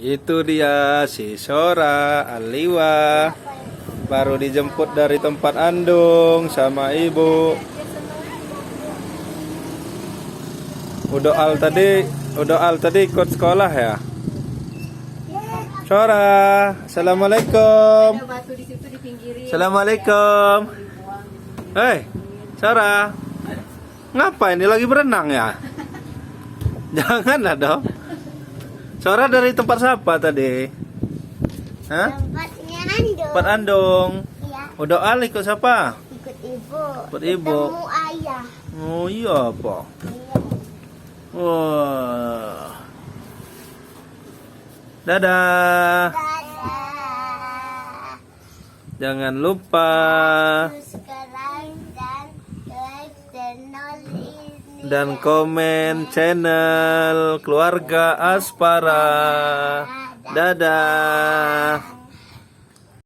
Itu dia si Sora Aliwa, baru dijemput dari tempat andung sama ibu. Udah al tadi ikut sekolah ya. Sora, assalamualaikum. Assalamualaikum. Hei, Sora, ngapain ini lagi berenang ya? Janganlah dong. Sora dari tempat siapa tadi? Hah? Tempatnya andung. Tempat andung. Iya. Udah al ikut siapa? Ikut ibu. Ikut ibu. Ketemu ayah. Oh iya apa? Iya. Wah. Dadah. Dadah. Jangan lupa Subscribe dan like channel ini. dan komen channel Keluarga Aspara. Dadah.